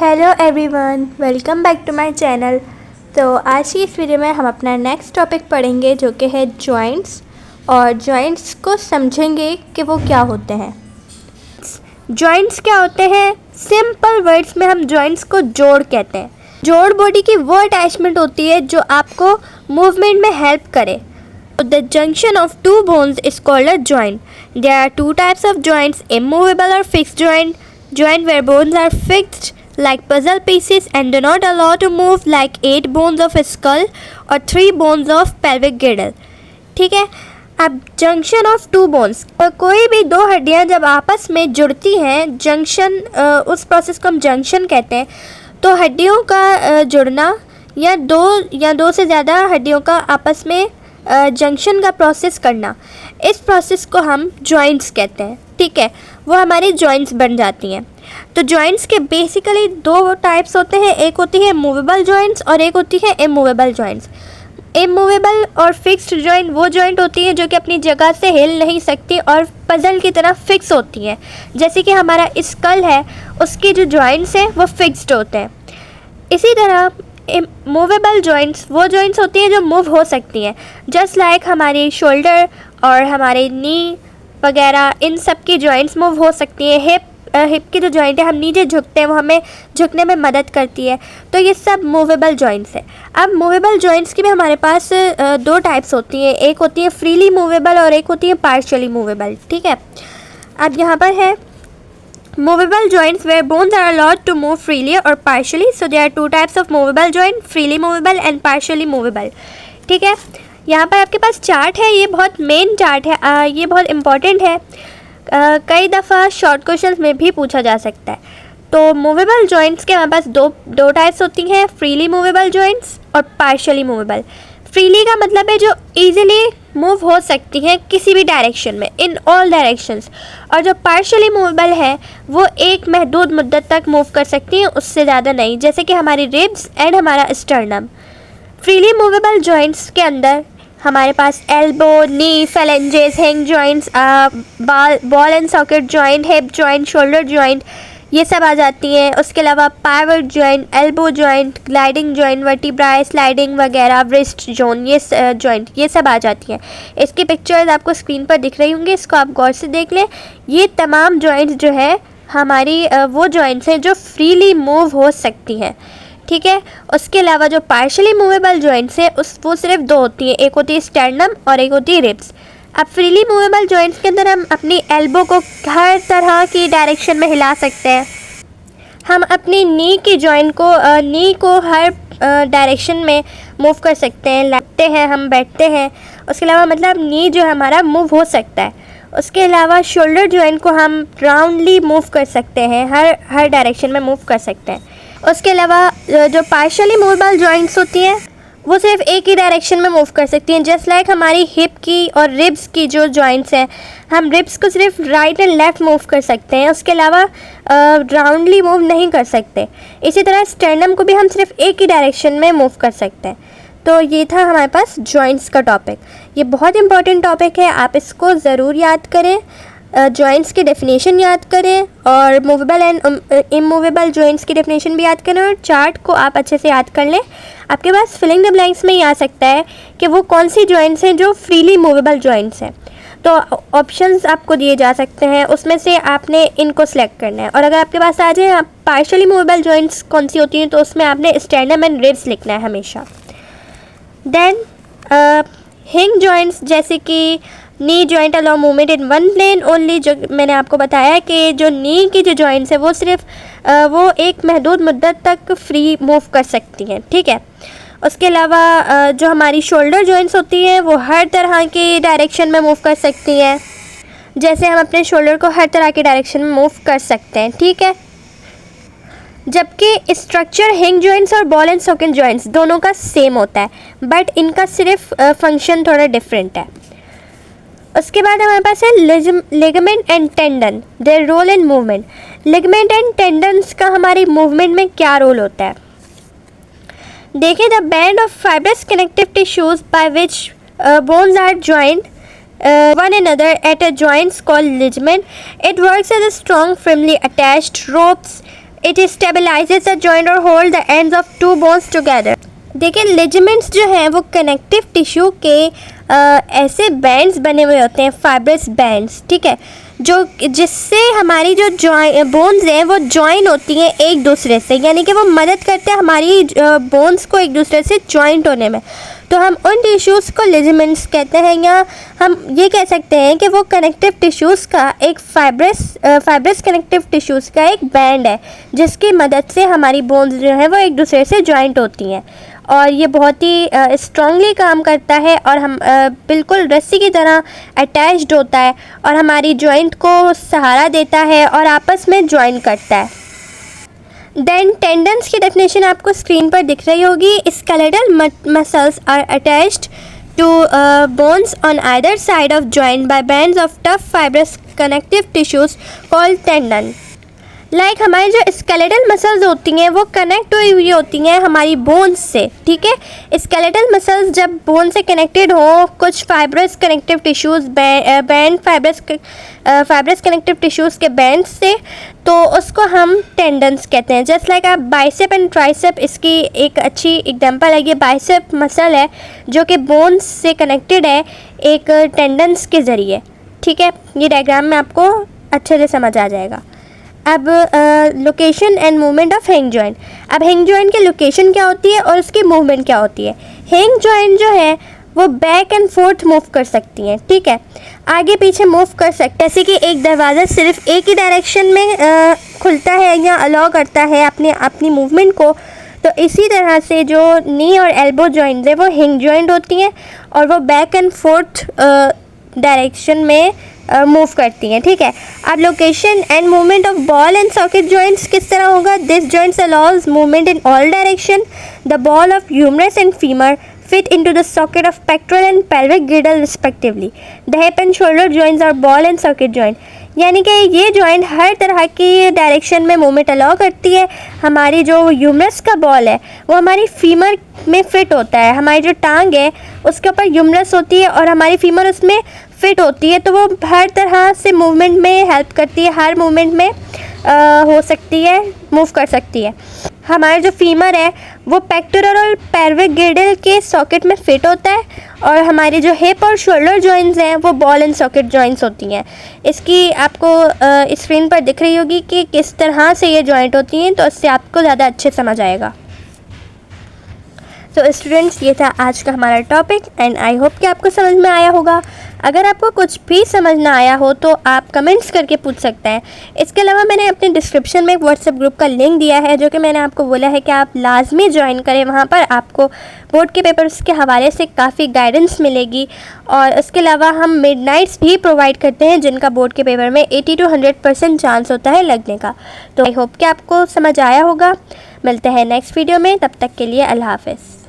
Hello everyone, welcome back to my channel. तो आज की इस वीडियो में हम अपना नेक्स्ट टॉपिक पढ़ेंगे जो कि है जॉइंट्स, और जॉइंट्स को समझेंगे कि वो क्या होते हैं। जॉइंट्स क्या होते हैं? सिंपल वर्ड्स में हम जॉइंट्स को जोड़ कहते हैं। जोड़ बॉडी की वो अटैचमेंट होती है जो आपको मूवमेंट में हेल्प करे। The junction of two bones is called a joint. There are two types of joints: immovable or fixed joint. Joint where bones are fixed like puzzle pieces and do not allow to move, like 8 bones of a skull or 3 bones of pelvic girdle. ठीक है। अब junction of to bones, कोई भी दो हड्डियां जब आपस में जुड़ती हैं, जंक्शन, उस प्रोसेस को हम जंक्शन कहते हैं। तो हड्डियों का जुड़ना या दो से ज़्यादा हड्डियों का आपस में जंक्शन का प्रोसेस करना, इस प्रोसेस को हम जॉइंट्स कहते हैं। ठीक है, वो हमारी जॉइंट्स बन जाती हैं। तो जॉइंट्स के बेसिकली दो टाइप्स होते हैं, एक होती है मूवेबल जॉइंट्स और एक होती है इमूवेबल जॉइंट्स। इमूवेबल और फिक्स्ड जॉइंट वो जॉइंट होती है जो कि अपनी जगह से हिल नहीं सकती और पजल की तरह फिक्स होती हैं। जैसे कि हमारा स्कल है, उसके जो जॉइंट्स हैं वो फिक्स्ड होते हैं। इसी तरह मूवेबल जॉइंट्स वो जॉइंट्स होती हैं जो मूव हो सकती हैं, जस्ट लाइक हमारी शोल्डर और हमारे नी वगैरह, इन सब की जॉइंट्स मूव हो सकती हैं। हिप की जो जॉइंट है, हम नीचे झुकते हैं, वो हमें झुकने में मदद करती है। तो ये सब मूवेबल जॉइंट्स है। अब मूवेबल जॉइंट्स की भी हमारे पास दो टाइप्स होती हैं, एक होती है फ्रीली मूवेबल और एक होती है पार्शियली मूवेबल। ठीक है, अब यहाँ पर है movable joints where bones are allowed to move freely or partially. So there are two types of movable joint: freely movable and partially movable. ठीक है, यहाँ पर आपके पास चार्ट है, ये बहुत मेन चार्ट है, ये बहुत इम्पॉर्टेंट है। कई दफ़ा शॉर्ट क्वेश्चंस में भी पूछा जा सकता है। तो मूवेबल जॉइंट्स के हमारे पास दो टाइप्स होती हैं: फ्रीली मूवेबल जॉइंट्स और पार्शियली मूवेबल। फ्रीली का मतलब है जो ईजिली मूव हो सकती हैं किसी भी डायरेक्शन में, इन ऑल डायरेक्शंस। और जो पार्शियली मूवेबल है वो एक महदूद मुद्दत तक मूव कर सकती हैं, उससे ज़्यादा नहीं, जैसे कि हमारी रिब्स एंड हमारा स्टर्नम। फ्रीली मूवेबल जॉइंट्स के अंदर हमारे पास elbow, knee, phalanges, hinge joints, ball and socket joint, hip joint, shoulder joint, ये सब आ जाती हैं। उसके अलावा pivot joint, elbow joint, gliding joint, vertebrae, sliding वगैरह, रिस्ट जोन, ये जॉइंट, ये सब आ जाती हैं। इसकी पिक्चर्स आपको स्क्रीन पर दिख रही होंगी, इसको आप गौर से देख लें। ये तमाम जॉइंट्स जो है हमारी वो जॉइंट्स हैं जो फ्रीली मूव हो सकती हैं। ठीक है, उसके अलावा जो पार्शियली मूवेबल जॉइंट्स हैं वो सिर्फ दो होती हैं, एक होती है स्टर्नम और एक होती है रिब्स। अब फ्रीली मूवेबल जॉइंट्स के अंदर हम अपनी एल्बो को हर तरह की डायरेक्शन में हिला सकते हैं। हम अपनी नी की जॉइंट को नी को हर डायरेक्शन में मूव कर सकते हैं, लगते हैं, हम बैठते हैं। उसके अलावा मतलब नी जो हमारा मूव हो सकता है। उसके अलावा शोल्डर जॉइंट को हम राउंडली मूव कर सकते हैं, हर डायरेक्शन में मूव कर सकते हैं। उसके अलावा जो पार्शियली मूवेबल जॉइंट्स होती हैं वो सिर्फ एक ही डायरेक्शन में मूव कर सकती हैं, जस्ट लाइक हमारी हिप की और रिब्स की जो जॉइंट्स हैं, हम रिब्स को सिर्फ राइट एंड लेफ़्ट मूव कर सकते हैं, उसके अलावा राउंडली मूव नहीं कर सकते। इसी तरह स्टर्नम को भी हम सिर्फ एक ही डायरेक्शन में मूव कर सकते हैं। तो ये था हमारे पास जॉइंट्स का टॉपिक। ये बहुत इंपॉर्टेंट टॉपिक है, आप इसको ज़रूर याद करें, जॉइंट्स की डेफिनेशन याद करें और मूवेबल एंड इमूवेबल जॉइंट्स की डेफिनेशन भी याद करें, और चार्ट को आप अच्छे से याद कर लें। आपके पास फिलिंग द ब्लैंक्स में ही आ सकता है कि वो कौन सी जॉइंट्स हैं जो फ्रीली मूवेबल जॉइंट्स हैं। तो ऑप्शंस आपको दिए जा सकते हैं, उसमें से आपने इनको सेलेक्ट करना है। और अगर आपके पास आ जाए पार्शियली मूवेबल जॉइंट्स कौन सी होती हैं, तो उसमें आपने स्टर्नम एंड रिब्स लिखना है हमेशा। देन हिंग जॉइंट्स, जैसे कि knee joint allow movement in one plane only, जो मैंने आपको बताया कि जो नी की जो जॉइंट्स है वो सिर्फ वो एक महदूद मुद्दत तक फ्री मूव कर सकती हैं। ठीक है, उसके अलावा जो हमारी शोल्डर जॉइंट्स होती हैं वो हर तरह की डायरेक्शन में मूव कर सकती हैं, जैसे हम अपने शोल्डर को हर तरह की डायरेक्शन में मूव कर सकते हैं। ठीक है, जबकि स्ट्रक्चर हिंग जॉइंट्स और बॉल एंड सॉकेट जॉइंट्स दोनों का सेम होता है, बट इनका सिर्फ फंक्शन थोड़ा डिफरेंट है। उसके बाद हमारे पास है ligament and tendon, their role in movement. Ligament and tendons का हमारी मूवमेंट में क्या रोल होता है? देखिए, the band of fibrous connective tissues by which bones are joint one another at a joints called ligament. It works as a strong, firmly attached ropes It stabilizes the joint or hold the ends of two bones together. देखिए ligaments जो हैं वो connective tissue के ऐसे bands बने हुए होते हैं, फाइब्रस बैंड्स, ठीक है, जो जिससे हमारी जो बोन्स हैं वो जॉइन होती हैं एक दूसरे से, यानी कि वो मदद करते हैं हमारी बोन्स को एक दूसरे से जॉइंट होने में। तो हम उन टिश्यूज़ को लिगामेंट्स कहते हैं, या हम ये कह सकते हैं कि वो कनेक्टिव टिश्यूज़ का एक फाइब्रस कनेक्टिव टिश्यूज़ का एक बैंड है जिसकी मदद से हमारी बोन्स जो है वो एक दूसरे से जॉइंट होती हैं, और ये बहुत ही स्ट्रांगली काम करता है और हम बिल्कुल रस्सी की तरह अटैच्ड होता है और हमारी जॉइंट को सहारा देता है और आपस में जॉइन करता है। देन टेंडन्स की डेफिनेशन आपको स्क्रीन पर दिख रही होगी। Skeletal muscles are attached to bones on either side of joint by bands of tough fibrous connective tissues called tendon. Like हमारी जो स्केलेटल मसल्स होती हैं वो कनेक्ट हुई होती हैं हमारी बोन्स से, ठीक है। स्केलेटल मसल्स जब बोन से कनेक्टेड हो कुछ fibrous connective tissues band fibrous connective tissues के बैंड से, तो उसको हम टेंडन्स कहते हैं। जस्ट लाइक आप बाइसेप एंड ट्राइसेप, इसकी एक अच्छी एग्जांपल है। ये बाइसेप मसल है जो कि बोन्स से कनेक्टेड है एक टेंडन्स के ज़रिए, ठीक है। ये डायग्राम में आपको अच्छे से समझ आ जाएगा। अब location and movement of hang joint. अब हैंग जॉइंट की लोकेशन क्या होती है और उसकी मूवमेंट क्या होती है। हैंग जॉइंट जो है वो बैक एंड फोर्थ मूव कर सकती हैं, ठीक है, आगे पीछे मूव कर सकते हैं। जैसे कि एक दरवाज़ा सिर्फ एक ही डायरेक्शन में खुलता है या अलाउ करता है अपनी मूवमेंट को, तो इसी तरह से जो नी और एल्बो जॉइंट्स है वो हैंग जॉइंट होती हैं और वो बैक एंड फोर्थ डायरेक्शन में मूव करती हैं, ठीक है। अब location and movement of ball and socket joints किस तरह होगा। This joints allows movement in all direction. The ball of humerus and femur fit into the socket of pectoral and pelvic girdle respectively. The hip and shoulder joints are ball and socket joint. यानी कि ये joint हर तरह की direction में movement allow करती है। हमारी जो ह्यूमरस का बॉल है वो हमारी फीमर में फिट होता है, हमारी जो टांग है उसके ऊपर ह्यूमरस होती है और हमारी फीमर उसमें फिट होती है, तो वो हर तरह से मूवमेंट में हेल्प करती है, हर मूवमेंट में हो सकती है, मूव कर सकती है। हमारा जो फीमर है वो पेक्टोरल और पेल्विक गिर्डल के सॉकेट में फिट होता है और हमारी जो हिप और शोल्डर जॉइंट्स हैं वो बॉल एंड सॉकेट जॉइंट्स होती हैं। इसकी आपको स्क्रीन पर दिख रही होगी कि किस तरह से ये जॉइंट होती हैं, तो इससे आपको ज़्यादा अच्छे समझ आएगा। तो स्टूडेंट्स, ये था आज का हमारा टॉपिक एंड आई होप कि आपको समझ में आया होगा। अगर आपको कुछ भी समझ ना आया हो तो आप कमेंट्स करके पूछ सकते हैं। इसके अलावा मैंने अपने डिस्क्रिप्शन में एक व्हाट्सएप ग्रुप का लिंक दिया है जो कि मैंने आपको बोला है कि आप लाजमी ज्वाइन करें। वहाँ पर आपको बोर्ड के पेपर्स के हवाले से काफ़ी गाइडेंस मिलेगी और इसके अलावा हम मिडनाइट्स भी प्रोवाइड करते हैं जिनका बोर्ड के पेपर में 80 to 100% चांस होता है लगने का। तो आई होप कि आपको समझ आया होगा। मिलते हैं नेक्स्ट वीडियो में, तब तक के लिए अल्लाह हाफ़िज़।